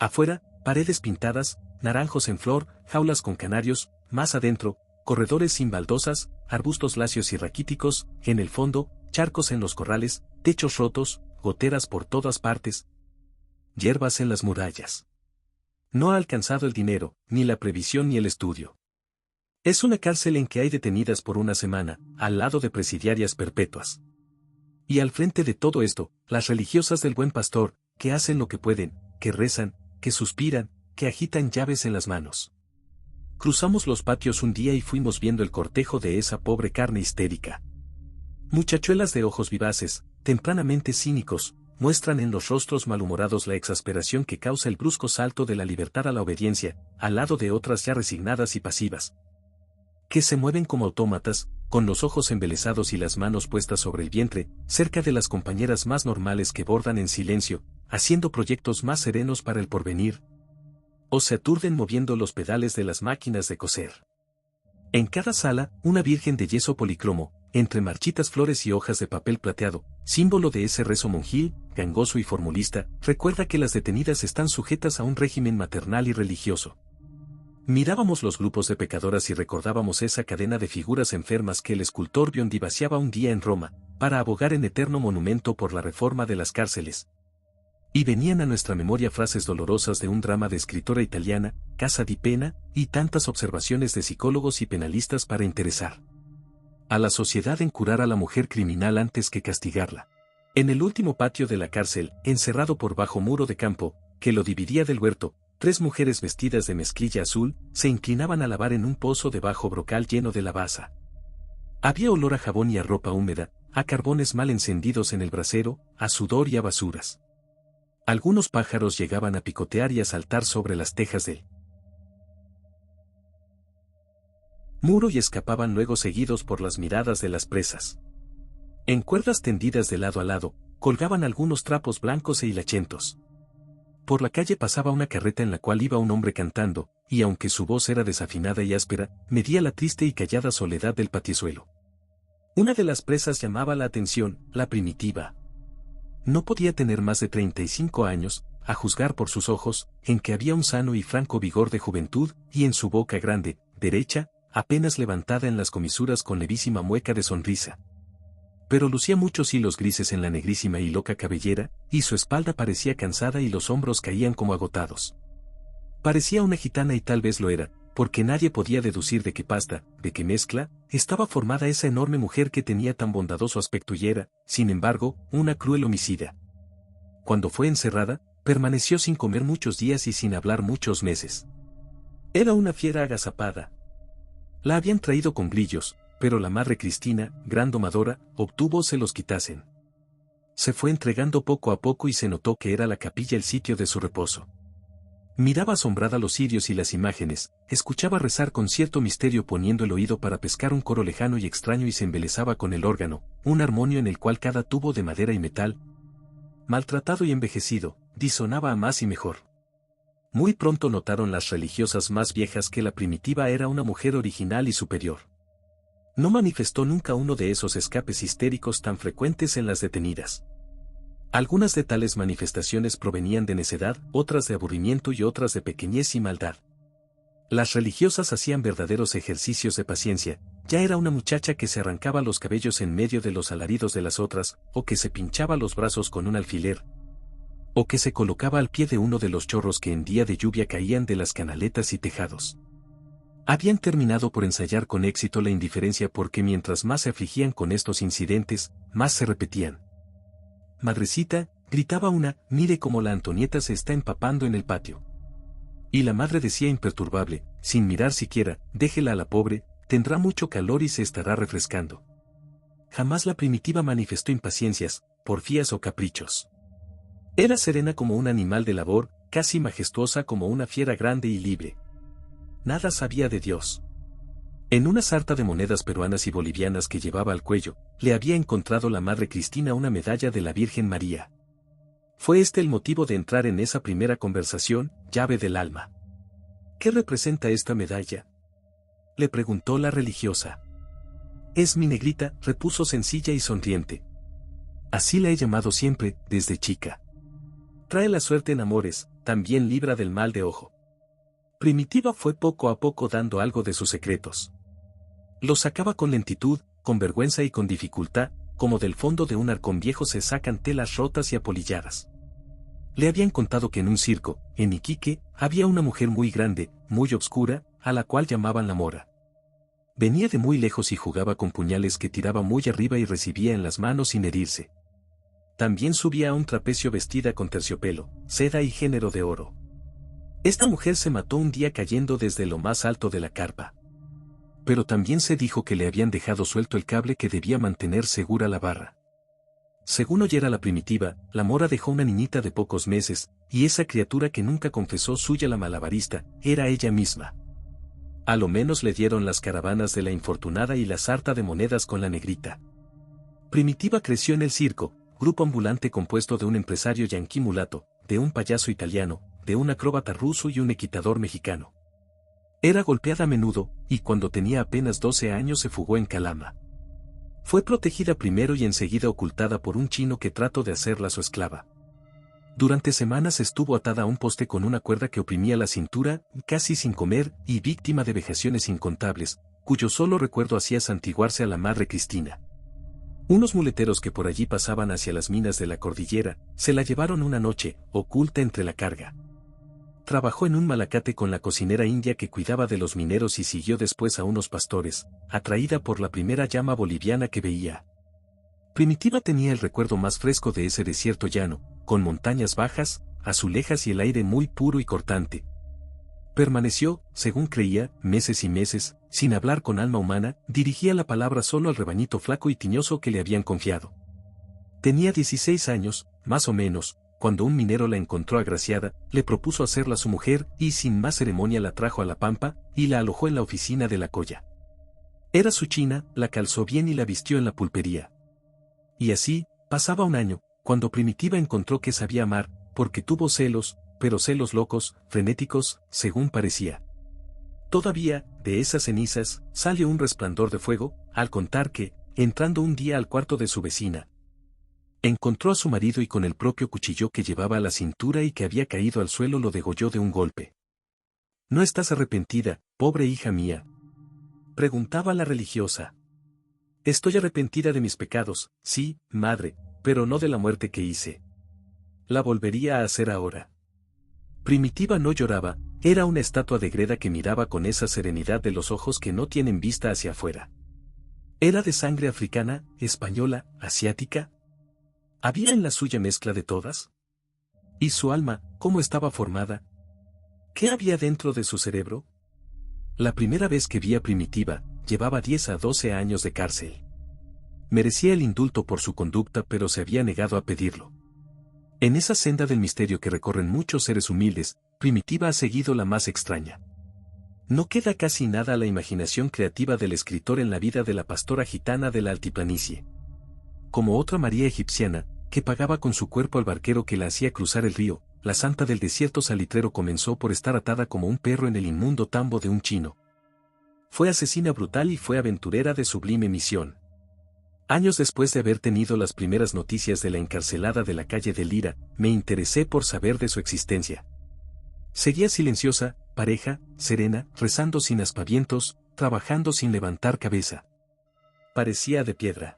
Afuera, paredes pintadas, naranjos en flor, jaulas con canarios, más adentro, corredores sin baldosas, arbustos lacios y raquíticos, en el fondo, charcos en los corrales, techos rotos, goteras por todas partes, hierbas en las murallas. No ha alcanzado el dinero, ni la previsión ni el estudio. Es una cárcel en que hay detenidas por una semana, al lado de presidiarias perpetuas. Y al frente de todo esto, las religiosas del Buen Pastor, que hacen lo que pueden, que rezan, que suspiran, que agitan llaves en las manos. Cruzamos los patios un día y fuimos viendo el cortejo de esa pobre carne histérica. Muchachuelas de ojos vivaces, tempranamente cínicos, muestran en los rostros malhumorados la exasperación que causa el brusco salto de la libertad a la obediencia, al lado de otras ya resignadas y pasivas, que se mueven como autómatas, con los ojos embelesados y las manos puestas sobre el vientre, cerca de las compañeras más normales que bordan en silencio, haciendo proyectos más serenos para el porvenir, o se aturden moviendo los pedales de las máquinas de coser. En cada sala, una virgen de yeso policromo, entre marchitas flores y hojas de papel plateado, símbolo de ese rezo monjil, gangoso y formulista, recuerda que las detenidas están sujetas a un régimen maternal y religioso. Mirábamos los grupos de pecadoras y recordábamos esa cadena de figuras enfermas que el escultor Biondi vaciaba un día en Roma, para abogar en eterno monumento por la reforma de las cárceles. Y venían a nuestra memoria frases dolorosas de un drama de escritora italiana, Casa di Pena, y tantas observaciones de psicólogos y penalistas para interesar a la sociedad en curar a la mujer criminal antes que castigarla. En el último patio de la cárcel, encerrado por bajo muro de campo, que lo dividía del huerto, 3 mujeres vestidas de mezclilla azul, se inclinaban a lavar en un pozo de bajo brocal lleno de lavaza. Había olor a jabón y a ropa húmeda, a carbones mal encendidos en el brasero, a sudor y a basuras. Algunos pájaros llegaban a picotear y a saltar sobre las tejas del muro y escapaban luego seguidos por las miradas de las presas. En cuerdas tendidas de lado a lado, colgaban algunos trapos blancos e hilachentos. Por la calle pasaba una carreta en la cual iba un hombre cantando, y aunque su voz era desafinada y áspera, medía la triste y callada soledad del patiezuelo. Una de las presas llamaba la atención, la primitiva. No podía tener más de 35 años, a juzgar por sus ojos, en que había un sano y franco vigor de juventud, y en su boca grande, derecha, apenas levantada en las comisuras con levísima mueca de sonrisa. Pero lucía muchos hilos grises en la negrísima y loca cabellera, y su espalda parecía cansada y los hombros caían como agotados. Parecía una gitana y tal vez lo era, porque nadie podía deducir de qué pasta, de qué mezcla, estaba formada esa enorme mujer que tenía tan bondadoso aspecto y era, sin embargo, una cruel homicida. Cuando fue encerrada, permaneció sin comer muchos días y sin hablar muchos meses. Era una fiera agazapada. La habían traído con grillos, pero la madre Cristina, gran domadora, obtuvo se los quitasen. Se fue entregando poco a poco y se notó que era la capilla el sitio de su reposo. Miraba asombrada los cirios y las imágenes, escuchaba rezar con cierto misterio poniendo el oído para pescar un coro lejano y extraño y se embelesaba con el órgano, un armonio en el cual cada tubo de madera y metal, maltratado y envejecido, disonaba a más y mejor. Muy pronto notaron las religiosas más viejas que la primitiva era una mujer original y superior. No manifestó nunca uno de esos escapes histéricos tan frecuentes en las detenidas. Algunas de tales manifestaciones provenían de necedad, otras de aburrimiento y otras de pequeñez y maldad. Las religiosas hacían verdaderos ejercicios de paciencia, ya era una muchacha que se arrancaba los cabellos en medio de los alaridos de las otras, o que se pinchaba los brazos con un alfiler, o que se colocaba al pie de uno de los chorros que en día de lluvia caían de las canaletas y tejados. Habían terminado por ensayar con éxito la indiferencia porque mientras más se afligían con estos incidentes, más se repetían. «Madrecita», gritaba una, «mire cómo la Antonieta se está empapando en el patio». Y la madre decía imperturbable, sin mirar siquiera, «déjela a la pobre, tendrá mucho calor y se estará refrescando. Jamás la primitiva manifestó impaciencias, porfías o caprichos. Era serena como un animal de labor, casi majestuosa como una fiera grande y libre. Nada sabía de Dios. En una sarta de monedas peruanas y bolivianas que llevaba al cuello, le había encontrado la Madre Cristina una medalla de la Virgen María. Fue este el motivo de entrar en esa primera conversación, llave del alma. ¿Qué representa esta medalla?, le preguntó la religiosa. Es mi negrita, repuso sencilla y sonriente. Así la he llamado siempre, desde chica. Trae la suerte en amores, también libra del mal de ojo. Primitiva fue poco a poco dando algo de sus secretos. Los sacaba con lentitud, con vergüenza y con dificultad, como del fondo de un arcón viejo se sacan telas rotas y apolilladas. Le habían contado que en un circo, en Iquique, había una mujer muy grande, muy obscura, a la cual llamaban la Mora. Venía de muy lejos y jugaba con puñales que tiraba muy arriba y recibía en las manos sin herirse. También subía a un trapecio vestida con terciopelo, seda y género de oro. Esta mujer se mató un día cayendo desde lo más alto de la carpa. Pero también se dijo que le habían dejado suelto el cable que debía mantener segura la barra. Según oyera la primitiva, la Mora dejó una niñita de pocos meses, y esa criatura que nunca confesó suya la malabarista, era ella misma. A lo menos le dieron las caravanas de la infortunada y la sarta de monedas con la negrita. Primitiva creció en el circo, grupo ambulante compuesto de un empresario yanquí mulato, de un payaso italiano, de un acróbata ruso y un equitador mexicano. Era golpeada a menudo, y cuando tenía apenas 12 años se fugó en Calama. Fue protegida primero y enseguida ocultada por un chino que trató de hacerla su esclava. Durante semanas estuvo atada a un poste con una cuerda que oprimía la cintura, casi sin comer, y víctima de vejaciones incontables, cuyo solo recuerdo hacía santiguarse a la Madre Cristina. Unos muleteros que por allí pasaban hacia las minas de la cordillera, se la llevaron una noche, oculta entre la carga. Trabajó en un malacate con la cocinera india que cuidaba de los mineros y siguió después a unos pastores, atraída por la primera llama boliviana que veía. Primitiva tenía el recuerdo más fresco de ese desierto llano, con montañas bajas, azulejas y el aire muy puro y cortante. Permaneció, según creía, meses y meses, sin hablar con alma humana, dirigía la palabra solo al rebañito flaco y tiñoso que le habían confiado. Tenía 16 años, más o menos, cuando un minero la encontró agraciada, le propuso hacerla su mujer y sin más ceremonia la trajo a la pampa y la alojó en la oficina de la colla. Era su china, la calzó bien y la vistió en la pulpería. Y así, pasaba un año, cuando Primitiva encontró que sabía amar, porque tuvo celos, pero celos locos, frenéticos, según parecía. Todavía, de esas cenizas, salió un resplandor de fuego, al contar que, entrando un día al cuarto de su vecina, encontró a su marido y con el propio cuchillo que llevaba a la cintura y que había caído al suelo lo degolló de un golpe. ¿No estás arrepentida, pobre hija mía?, preguntaba la religiosa. Estoy arrepentida de mis pecados, sí, madre, pero no de la muerte que hice. La volvería a hacer ahora. Primitiva no lloraba, era una estatua de greda que miraba con esa serenidad de los ojos que no tienen vista hacia afuera. Era de sangre africana, española, asiática. ¿Había en la suya mezcla de todas? ¿Y su alma, cómo estaba formada? ¿Qué había dentro de su cerebro? La primera vez que vi a Primitiva, llevaba 10 a 12 años de cárcel. Merecía el indulto por su conducta, pero se había negado a pedirlo. En esa senda del misterio que recorren muchos seres humildes, Primitiva ha seguido la más extraña. No queda casi nada a la imaginación creativa del escritor en la vida de la pastora gitana de la altiplanicie. Como otra María egipciana, que pagaba con su cuerpo al barquero que la hacía cruzar el río, la santa del desierto salitrero comenzó por estar atada como un perro en el inmundo tambo de un chino. Fue asesina brutal y fue aventurera de sublime misión. Años después de haber tenido las primeras noticias de la encarcelada de la calle de Lira, me interesé por saber de su existencia. Seguía silenciosa, pareja, serena, rezando sin aspavientos, trabajando sin levantar cabeza. Parecía de piedra.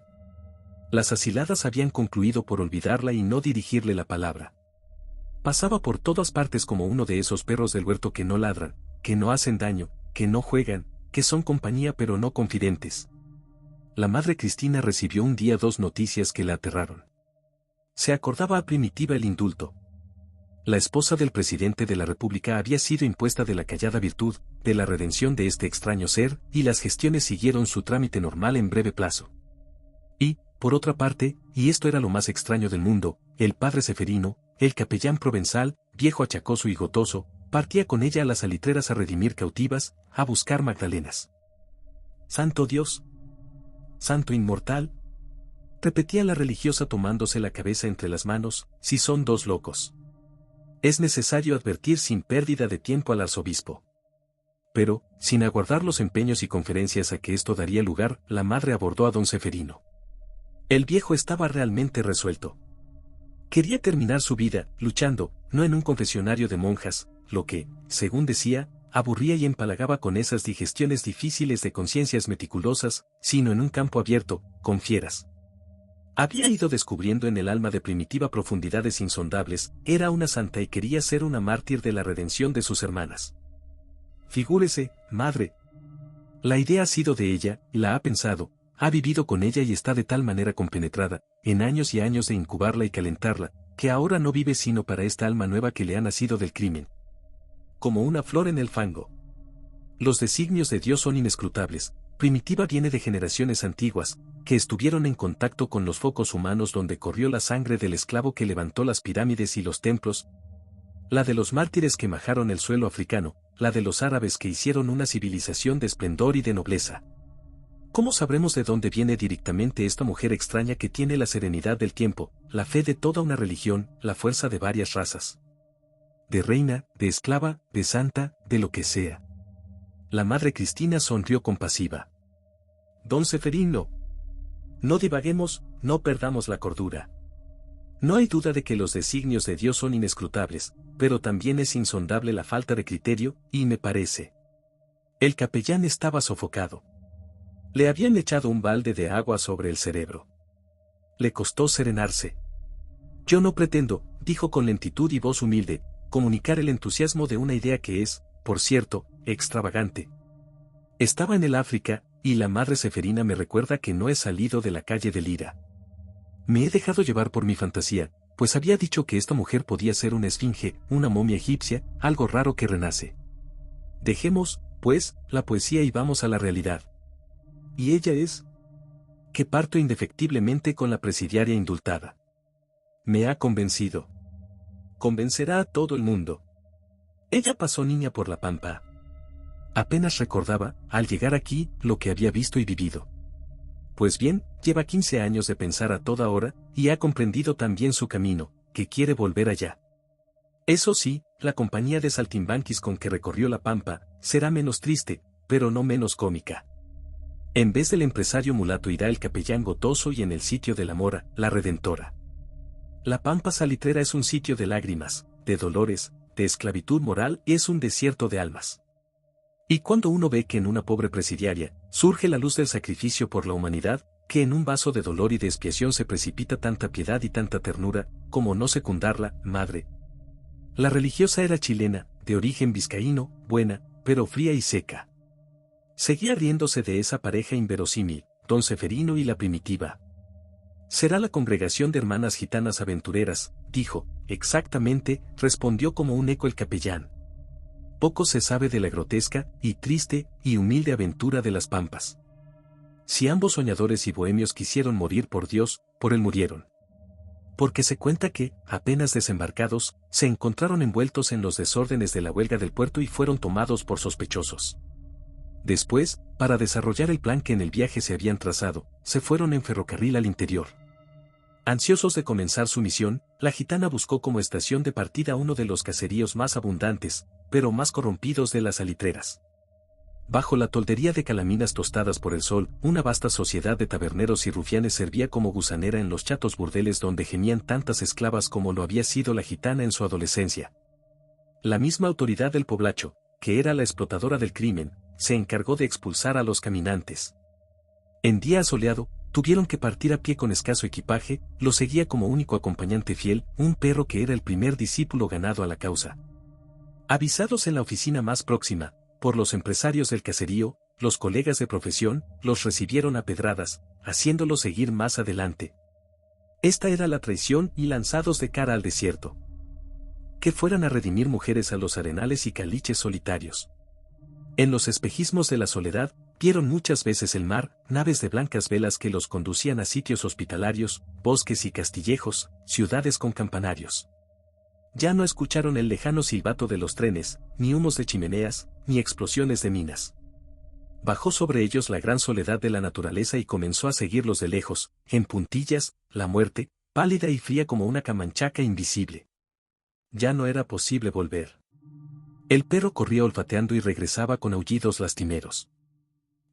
Las asiladas habían concluido por olvidarla y no dirigirle la palabra. Pasaba por todas partes como uno de esos perros del huerto que no ladran, que no hacen daño, que no juegan, que son compañía pero no confidentes. La Madre Cristina recibió un día 2 noticias que la aterraron. Se acordaba a Primitiva el indulto. La esposa del presidente de la República había sido impuesta de la callada virtud, de la redención de este extraño ser, y las gestiones siguieron su trámite normal en breve plazo. Y, por otra parte, y esto era lo más extraño del mundo, el padre Ceferino, el capellán provenzal, viejo achacoso y gotoso, partía con ella a las salitreras a redimir cautivas, a buscar magdalenas. ¡Santo Dios! ¡Santo inmortal! Repetía la religiosa tomándose la cabeza entre las manos, si son dos locos. Es necesario advertir sin pérdida de tiempo al arzobispo. Pero, sin aguardar los empeños y conferencias a que esto daría lugar, la madre abordó a don Ceferino. El viejo estaba realmente resuelto. Quería terminar su vida, luchando, no en un confesionario de monjas, lo que, según decía, aburría y empalagaba con esas digestiones difíciles de conciencias meticulosas, sino en un campo abierto, con fieras. Había ido descubriendo en el alma de primitiva profundidades insondables, era una santa y quería ser una mártir de la redención de sus hermanas. Figúrese, madre. La idea ha sido de ella, la ha pensado, ha vivido con ella y está de tal manera compenetrada, en años y años de incubarla y calentarla, que ahora no vive sino para esta alma nueva que le ha nacido del crimen. Como una flor en el fango. Los designios de Dios son inescrutables. Primitiva viene de generaciones antiguas, que estuvieron en contacto con los focos humanos donde corrió la sangre del esclavo que levantó las pirámides y los templos, la de los mártires que majaron el suelo africano, la de los árabes que hicieron una civilización de esplendor y de nobleza. ¿Cómo sabremos de dónde viene directamente esta mujer extraña que tiene la serenidad del tiempo, la fe de toda una religión, la fuerza de varias razas? De reina, de esclava, de santa, de lo que sea. La madre Cristina sonrió compasiva. Don Ceferino. No divaguemos, no perdamos la cordura. No hay duda de que los designios de Dios son inescrutables, pero también es insondable la falta de criterio, y me parece. El capellán estaba sofocado. Le habían echado un balde de agua sobre el cerebro. Le costó serenarse. Yo no pretendo, dijo con lentitud y voz humilde, comunicar el entusiasmo de una idea que es, por cierto, extravagante. Estaba en el África, y la madre Ceferina me recuerda que no he salido de la calle de Lira. Me he dejado llevar por mi fantasía, pues había dicho que esta mujer podía ser una esfinge, una momia egipcia, algo raro que renace. Dejemos, pues, la poesía y vamos a la realidad. ¿Y ella es? Que parto indefectiblemente con la presidiaria indultada. Me ha convencido. Convencerá a todo el mundo. Ella pasó niña por la pampa. Apenas recordaba, al llegar aquí, lo que había visto y vivido. Pues bien, lleva 15 años de pensar a toda hora, y ha comprendido también su camino, que quiere volver allá. Eso sí, la compañía de saltimbanquis con que recorrió la pampa, será menos triste, pero no menos cómica. En vez del empresario mulato irá el capellán gotoso y en el sitio de la mora, la redentora. La pampa salitrera es un sitio de lágrimas, de dolores, de esclavitud moral y es un desierto de almas. Y cuando uno ve que en una pobre presidiaria, surge la luz del sacrificio por la humanidad, que en un vaso de dolor y de expiación se precipita tanta piedad y tanta ternura, como no secundarla, madre. La religiosa era chilena, de origen vizcaíno, buena, pero fría y seca. Seguía riéndose de esa pareja inverosímil, don Ceferino y la primitiva. Será la congregación de hermanas gitanas aventureras, dijo, exactamente, respondió como un eco el capellán. Poco se sabe de la grotesca, y triste, y humilde aventura de las pampas. Si ambos soñadores y bohemios quisieron morir por Dios, por él murieron. Porque se cuenta que, apenas desembarcados, se encontraron envueltos en los desórdenes de la huelga del puerto y fueron tomados por sospechosos. Después, para desarrollar el plan que en el viaje se habían trazado, se fueron en ferrocarril al interior. Ansiosos de comenzar su misión, la gitana buscó como estación de partida uno de los caseríos más abundantes, pero más corrompidos de las salitreras. Bajo la toldería de calaminas tostadas por el sol, una vasta sociedad de taberneros y rufianes servía como gusanera en los chatos burdeles donde gemían tantas esclavas como lo había sido la gitana en su adolescencia. La misma autoridad del poblacho, que era la explotadora del crimen, se encargó de expulsar a los caminantes. En día soleado, tuvieron que partir a pie con escaso equipaje, lo seguía como único acompañante fiel, un perro que era el primer discípulo ganado a la causa. Avisados en la oficina más próxima, por los empresarios del caserío, los colegas de profesión, los recibieron a pedradas, haciéndolos seguir más adelante. Esta era la traición y lanzados de cara al desierto. que fueran a redimir mujeres a los arenales y caliches solitarios. En los espejismos de la soledad, vieron muchas veces el mar, naves de blancas velas que los conducían a sitios hospitalarios, bosques y castillejos, ciudades con campanarios. Ya no escucharon el lejano silbato de los trenes, ni humos de chimeneas, ni explosiones de minas. Bajó sobre ellos la gran soledad de la naturaleza y comenzó a seguirlos de lejos, en puntillas, la muerte, pálida y fría como una camanchaca invisible. Ya no era posible volver. El perro corría olfateando y regresaba con aullidos lastimeros.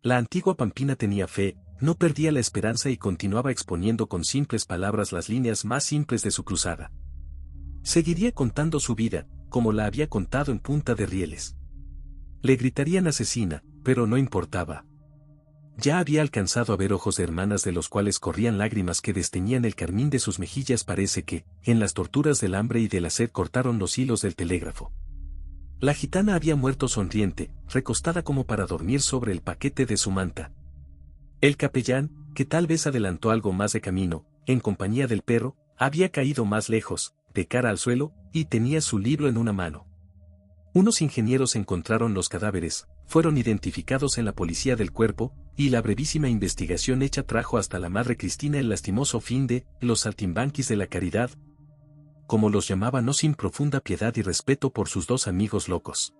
La antigua Pampina tenía fe, no perdía la esperanza y continuaba exponiendo con simples palabras las líneas más simples de su cruzada. Seguiría contando su vida, como la había contado en punta de rieles. Le gritarían asesina, pero no importaba. Ya había alcanzado a ver ojos de hermanas de los cuales corrían lágrimas que desteñían el carmín de sus mejillas. Parece que, en las torturas del hambre y de la sed cortaron los hilos del telégrafo. La gitana había muerto sonriente, recostada como para dormir sobre el paquete de su manta. El capellán, que tal vez adelantó algo más de camino, en compañía del perro, había caído más lejos, de cara al suelo, y tenía su libro en una mano. Unos ingenieros encontraron los cadáveres, fueron identificados en la policía del cuerpo, y la brevísima investigación hecha trajo hasta la madre Cristina el lastimoso fin de los saltimbanquis de la caridad, como los llamaba, no sin profunda piedad y respeto por sus dos amigos locos.